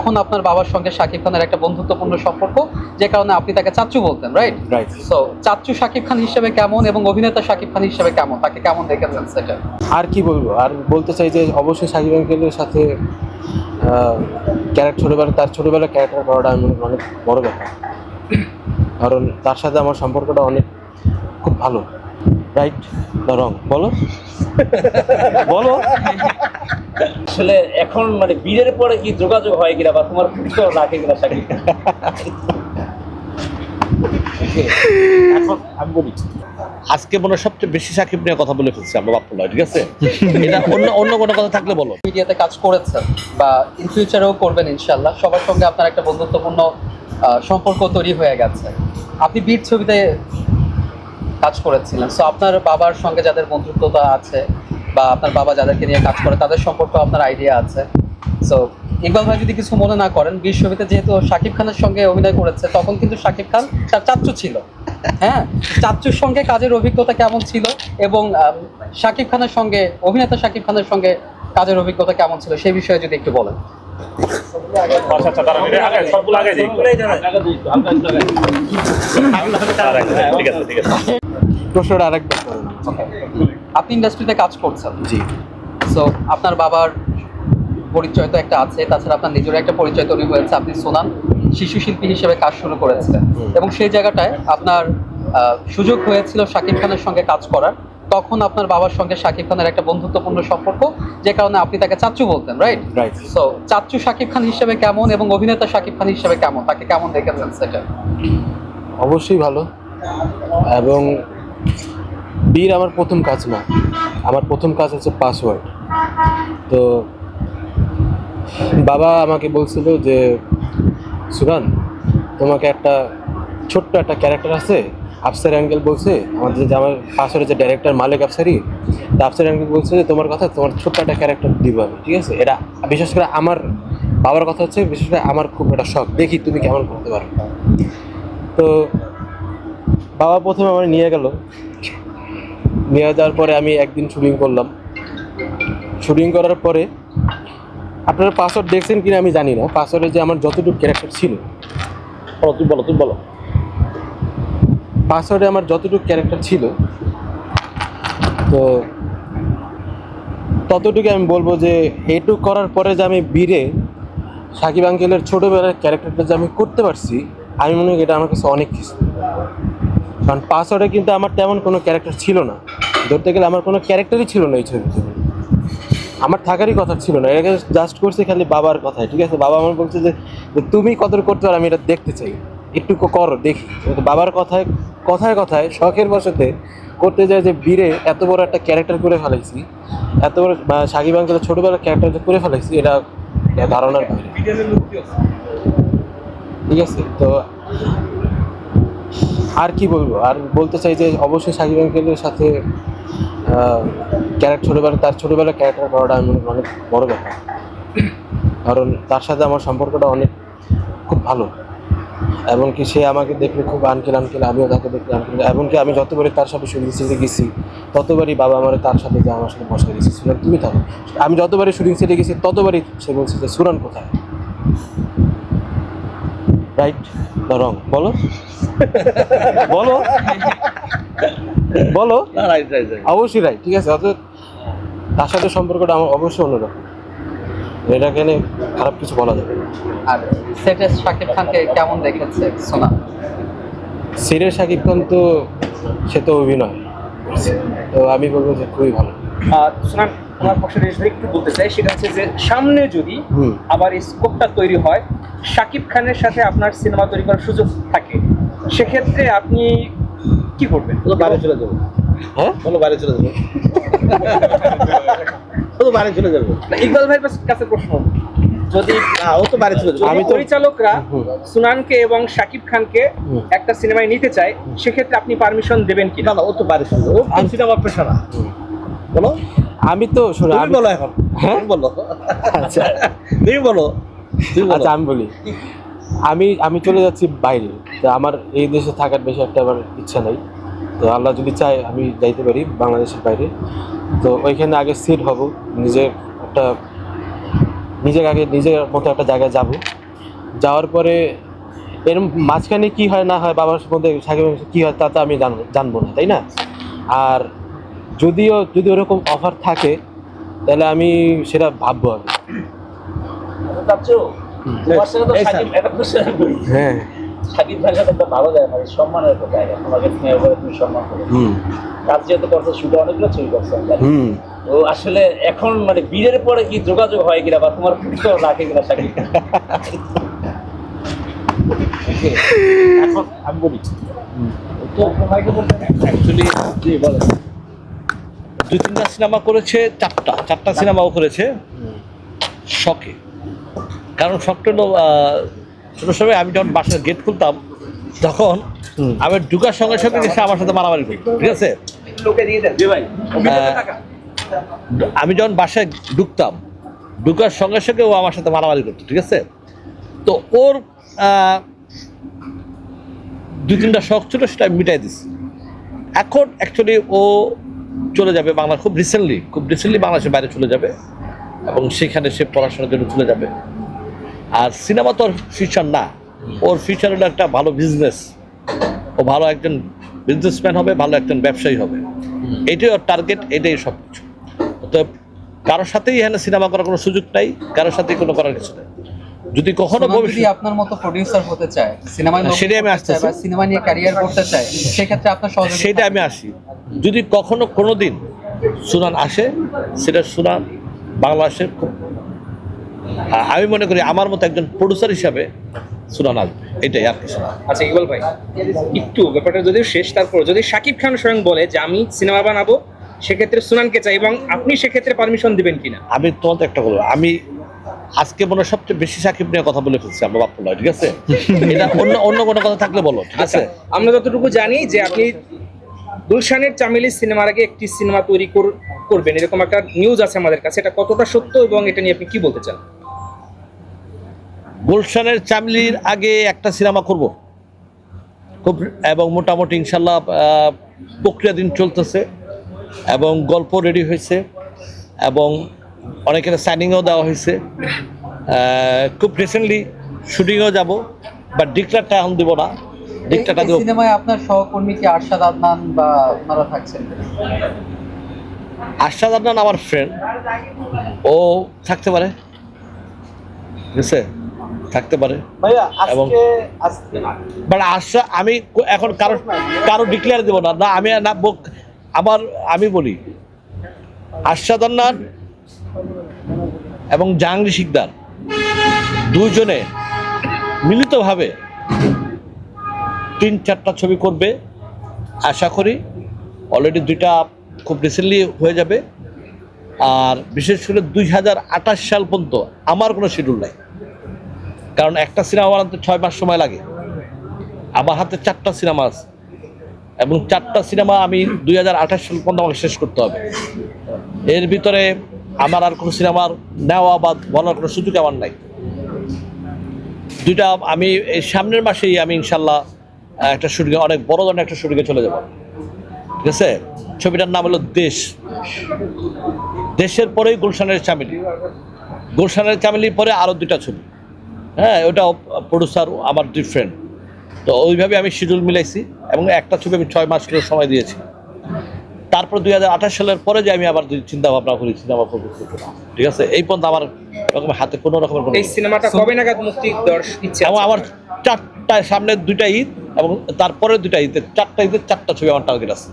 এখন আপনার বাবার সঙ্গে শাকিব খানের একটা বন্ধুত্বপূর্ণ সম্পর্ক, যে কারণে আপনি তাকে চাচ্চু বলতেন, রাইট? রাইট। সো চাচ্চু শাকিব খান হিসেবে কেমন এবং অভিনেতা শাকিব খান হিসেবে কেমন, তাকে কেমন দেখেছেন সেটা? আর কি বলবো, আর বলতে চাই যে অবশ্যই সাকিব আঙ্কেলের সাথে তার ছোটবেলার ক্যারেক্টার করাটা আমি মনে করি অনেক বড় ব্যাপার। কারণ তার সাথে আমার সম্পর্কটা অনেক খুব ভালো। রাইট না রং বলো? বলো। আসলে এখন মানে বিয়ের পরে কি যোগাযোগ হয় কিনা বা তোমার খোঁজখবর রাখে কিনা সাকিব? এখন আমি বলি, আজকে মনে হয় সবচেয়ে বেশি সাকিব নিয়ে কথা বলে ফেলছি আমরা বাপ্পুলা, ঠিক আছে? এটা অন্য অন্য কোনো কথা থাকলে বলো। মিডিয়াতে কাজ করেছেন বা ইন ফিউচারেও করবেন ইনশাল্লাহ, সবার সঙ্গে আপনার একটা বন্ধুত্বপূর্ণ সম্পর্ক তৈরি হয়ে গেছে। আপনি বীর ছবিতে কাজ করেছিলেন, সো আপনার বাবার সঙ্গে যাদের বন্ধুত্বতা আছে বা আপনার বাবা যাদেরকে নিয়ে কাজ করে তাদের সম্পর্কে আপনার আইডিয়া আছে। সো ইকবাল ভাই যদি কিছু মনে না করেন, বীর ছবিতে যেহেতু শাকিব খানের সঙ্গে অভিনয় করেছে, তখন কিন্তু শাকিব খান তার চাচ্চু ছিল। হ্যাঁ, চাচ্চুর সঙ্গে কাজের অভিজ্ঞতা কেমন ছিল এবং শাকিব খানের সঙ্গে, অভিনেতা শাকিব খানের সঙ্গে কাজের অভিজ্ঞতা কেমন ছিল সেই বিষয়ে যদি একটু বলেন। আচ্ছা দাঁড়ান, এটা আগে সবগুলো আগে দিই। ঠিক আছে ঠিক আছে। প্রশ্নটা আরেকবার করুন। আপনি ইন্ডাস্ট্রিতে কাজ করছেন, জি। সো আপনার বাবার পরিচয় তো একটা আছে, তাছাড়া আপনার নিজের একটা পরিচয় তৈরি হয়েছে। আপনি সোনাম শিশু শিল্পী হিসেবে কাজ শুরু করেছিলেন এবং সেই জায়গাটায় আপনার সুযোগ হয়েছিল শাকিব খানের সঙ্গে কাজ করার। তখন আপনার বাবার সঙ্গে শাকিব খানের একটা বন্ধুত্বপূর্ণ সম্পর্ক, যে কারণে আপনি তাকে চাচ্চু বলতেন, রাইট? রাইট। সো চাচ্চু শাকিব খান হিসেবে কেমন এবং অভিনেতা শাকিব খান হিসেবে কেমন, তাকে কেমন দেখেছেন সেটা? অবশ্যই ভালো। এবং বীর আমার প্রথম কাজ না, আমার প্রথম কাজ হচ্ছে পাসওয়ার্ড। তো বাবা আমাকে বলছিল যে সুরান, তোমাকে একটা ছোট্ট একটা ক্যারেক্টার আছে, আফসার অ্যাঙ্গেল বলছে আমাদের, যে আমার পাসওয়ার্ডের যে ডাইরেক্টর মালিক আফসারি, তা আফসার অ্যাঙ্গেল বলছে যে তোমার কথা, তোমার ছোট্ট একটা ক্যারেক্টার দিব আমি, ঠিক আছে? এটা বিশেষ করে আমার বাবার কথা হচ্ছে, বিশেষ করে আমার খুব একটা শখ, দেখি তুমি কেমন করতে পারো। তো বাবা প্রথমে আমার নিয়ে গেল, নিয়ে যাওয়ার পরে আমি একদিন শুটিং করলাম। শুটিং করার পরে আপনারা পাসওয়ার্ড দেখছেন কিনা আমি জানি না, পাসওয়ার্ডে যে আমার যতটুকু ক্যারেক্টার ছিল, তুমি বলো। পাসওয়ার্ডে আমার যতটুকু ক্যারেক্টার ছিল, তো ততটুকু আমি বলবো যে এইটুক করার পরে যে আমি বীরে সাকিব আঙ্কেলের ছোটোবেলার ক্যারেক্টারটা যে আমি করতে পারছি, আমি মনে করি এটা আমার কাছে অনেক কিছু। কারণ পাসওয়ার্ডে কিন্তু আমার তেমন কোনো ক্যারেক্টার ছিল না, ধরতে গেলে আমার কোনো ক্যারেক্টারই ছিল না এই ছবিতে, আমার থাকারই কথা ছিল না। এটাকে জাস্ট করছি খালি বাবার কথায়, ঠিক আছে? বাবা আমার বলছে যে তুমি কত করতে পারো আমি এটা দেখতে চাই, একটু করো দেখি। কিন্তু বাবার কথায় কথায় কথায় শখের বশতে করতে যায় যে বীরে এত বড় একটা ক্যারেক্টার করে ফেলাইছি, এত বড় সাকিব আঙ্কেলের ছোটোবেলার ক্যারেক্টার করে ফেলাইছি, এটা ধারণার বাইরে, ঠিক আছে? তো আর কি বলবো, আর বলতে চাই যে অবশ্যই সাকিব আঙ্কেলের সাথে তার ছোটবেলার ক্যারেক্টার করাটা আমি মনে করি অনেক বড় ব্যাপার। কারণ তার সাথে আমার সম্পর্কটা অনেক খুব ভালো। এমনকি সে আমাকে দেখলে খুব আঙ্কেল, আমিও তাকে দেখলে আঙ্কেল। এমনকি আমি যতবারই তার সাথে শুটিং সেটে গেছি, ততবারই বাবা আমার তার সাথে যে আমার সাথে বসে গেছি, সুরান তুমি থাকো। আমি যতবারই শুটিং সেটে গেছি ততবারই সে বলছে যে সুরান কোথায়? রাইট না রং বলো? বলো। বলো। রাইট। অবশ্যই রাইট, ঠিক আছে? অর্থাৎ তার সাথে সম্পর্কটা আমার অবশ্যই অন্যরকম, এটাকে নিয়ে খারাপ কিছু বলা যাবে না। আর সেটে শাকিব খানকে কেমন দেখেছে সোনাম? সিরিয়াস সাকিব খান তো সে তো অভিনয় করছে, তো আমি বলবো যে খুবই ভালো। সোনাম, তোমার পক্ষে একটু বলতে চাই, সেটা হচ্ছে যে সামনে যদি আবার এই স্কোপটা তৈরি হয়, শাকিব খানের সাথে আপনার সিনেমা তৈরি করার সুযোগ থাকে, সেক্ষেত্রে আপনি কি করবেন? বাইরে চলে যাবো। হ্যাঁ, বাইরে চলে যাবো। বাইরে চলে যাবো। ইকবাল ভাইয়ের কাছে প্রশ্ন, যদি ও তো বাইরে চলে যাবো। আমি পরিচালকরা সুনানকে এবং শাকিব খানকে একটা সিনেমায় নিতে চায়, সেক্ষেত্রে আপনি পারমিশন দেবেন কি? না ও তো বাইরে চলে যাবো। ও সিনেমা পেশা না। বলো। আমি তো শোনো, তুমি বলো এখন। হ্যাঁ বলো। আচ্ছা তুমি বলো। আচ্ছা আমি বলি, আমি চলে যাচ্ছি বাইরে, তো আমার এই দেশে থাকার বেশি একটা আমার ইচ্ছা নাই। তো আল্লাহ যদি চায় আমি যাইতে পারি বাংলাদেশের বাইরে, তো ওইখানে আগে সেট হব, নিজের একটা নিজের মতো একটা জায়গায় যাব। যাওয়ার পরে এর মাঝখানে কি হয় না হয়, বাবার মধ্যে সাকিব কি হয় তা তো আমি জানবো না, তাই না? আর যদি ওরকম অফার থাকে তাহলে আমি সেটা ভাববো আমি। তোমার সাথে তো সাকিব একটা কোশ্চেন করি। হ্যাঁ। সাকিব ভাইয়ের সাথে একটা ভালো জায়গা, মানে সম্মানের একটা জায়গা, তোমাকে স্নেহ করে তুমি সম্মান করো। কাজ যেহেতু করছো, শুধু অনেকগুলো ছবি করছো আমি জানি। তো আসলে এখন মানে বিয়ের পরে কি যোগাযোগ হয় কিনা, বা তোমার খুঁজতেও রাখে কিনা সাকিব? এখন আমি বলি তো অ্যাকচুয়ালি জি বলেন, 2-3টা সিনেমা করেছে, চারটা সিনেমাও করেছে শখে। কারণ শখটা হলো ছোটো সময় আমি যখন বাসার গেট খুলতাম, তখন আমি ঢুকার সঙ্গে সঙ্গে সে আমার সাথে মারামারি করতো, ঠিক আছে? লোকে দিয়ে দেন ভাই আমি যখন বাসায় ঢুকার সঙ্গে সঙ্গে ও আমার সাথে মারামারি করতো, ঠিক আছে? তো ওর 2-3টা শখ ছিল, সেটা আমি মিটাই দিচ্ছি। এখন অ্যাকচুয়ালি ও চলে যাবে বাংলা, খুব রিসেন্টলি বাংলাদেশের বাইরে চলে যাবে, এবং সেখানে সে পড়াশোনার জন্য চলে যাবে। আর সিনেমা তো ওর ফিউচার না, ওর ফিউচার হলো একটা ভালো বিজনেস। ও ভালো একজন বিজনেসম্যান হবে, ভালো একজন ব্যবসায়ী হবে, এটাই ওর টার্গেট, এটাই সব কিছু। তো কারোর সাথেই এখানে সিনেমা করার কোনো সুযোগ নাই, কারোর সাথেই কোনো করার কিছু নেই। যদি কখনো যদি আপনার মতো প্রডিউসার হতে চায়, সিনেমায় সেটাই আমি আসতেছি, সিনেমা নিয়ে ক্যারিয়ার করতে চায়, সেক্ষেত্রে আপনার সহযোগিতা সেটা আমি আসি। যদি কখনো কোনো দিন সুনান আসে, সেটা সুনান বাংলাদেশের খুব, আমি মনে করি আমার মতো একজন প্রডিউসার হিসাবে সুনান আসবে, এটাই আর কিছু না। আচ্ছা ইকবাল ভাই, একটু ব্যাপারটা যদিও শেষ, তারপর যদি শাকিব খান স্বয়ং বলে যে আমি সিনেমা বানাবো, সেক্ষেত্রে সুনানকে চাই, এবং আপনি সেক্ষেত্রে পারমিশন দিবেন কিনা? আমি তোমাদের একটা বলবো, আমি আজকে মনে হয় সবচেয়ে বেশি সাকিব নিয়ে কথা বলে ফেলছি আমরা বাপ্পুলা, ঠিক আছে? এটা অন্য কোনো কথা থাকলে বলো, ঠিক আছে? আমরা যতটুকু জানি যে আপনি গুলশানের চামেলি সিনেমার আগে একটি সিনেমা তৈরি করবেন, এরকম একটা নিউজ আছে আমাদের কাছে, এটা কতটা সত্য এবং এটা নিয়ে আপনি কি বলতে চান? গুলশানের চামলির আগে একটা সিনেমা করব খুব, এবং মোটামুটি ইনশাল্লাহ প্রক্রিয়াধীন চলতেছে, এবং গল্প রেডি হয়েছে, এবং অনেকের সাইনিংও দেওয়া হয়েছে। খুব রিসেন্টলি শুটিংও যাব, বাট ডিক্লারটা এখন দেবো না, ডিক্লারটা দেবো। সিনেমায় আপনার সহকর্মী কি আরশাদ আদনান বা আপনারা থাকছেন? আরশাদ আদনান আমার ফ্রেন্ড, ও থাকতে পারে, ঠিক আছে? থাকতে পারে, ভাইয়া এবং বাট আশা আমি এখন কারো ডিক্লেয়ার দেবো না, আমি না আমি বলি আরশাদ আদনান এবং জাহাঙ্গীর শিকদার দুইজনে মিলিতভাবে 3-4টা ছবি করবে আশা করি। অলরেডি 2টা খুব রিসেন্টলি হয়ে যাবে। আর বিশেষ করে 2028 সাল পর্যন্ত আমার কোনো শিডিউল নাই, কারণ একটা সিনেমা বানাতে 6 মাস সময় লাগে। আমার হাতে 4টা সিনেমা আছে, এবং 4টা সিনেমা আমি 2028 সাল পর্যন্ত আমাকে শেষ করতে হবে। এর ভিতরে আমার আর কোনো সিনেমার নেওয়া বা বলার কোনো সুযোগ আমার নাই। 2টা আমি এই সামনের মাসেই আমি ইনশাল্লাহ একটা শুটিংয়ে, অনেক বড় ধরনের একটা শুটিংয়ে চলে যাব, ঠিক আছে? ছবিটার নাম হলো দেশের পরেই গুলশানের চামেলির পরে আরও 2টা ছবি। হ্যাঁ, ওটা প্রডিউসার আমার 2 ফ্রেন্ড। তো ওইভাবে আমি শিডিউল মিলাইছি, এবং একটা ছবি আমি 6 মাস করে সময় দিয়েছি। তারপর 2028 সালের পরে যে আমি আবার চিন্তা ভাবনা করি সিনেমা করবো, ঠিক আছে? এই পর্যন্ত আমার এরকম হাতে কোনো রকমের কোনো, এই সিনেমাটা কবে নাগাদ মুক্তি দেওয়ার ইচ্ছে এবং আছে? আমার 4টা সামনে 2টা ঈদ, এবং তারপরে 2টা ঈদে 4টা ঈদের 4টা ছবি আমার টার্গেট আছে।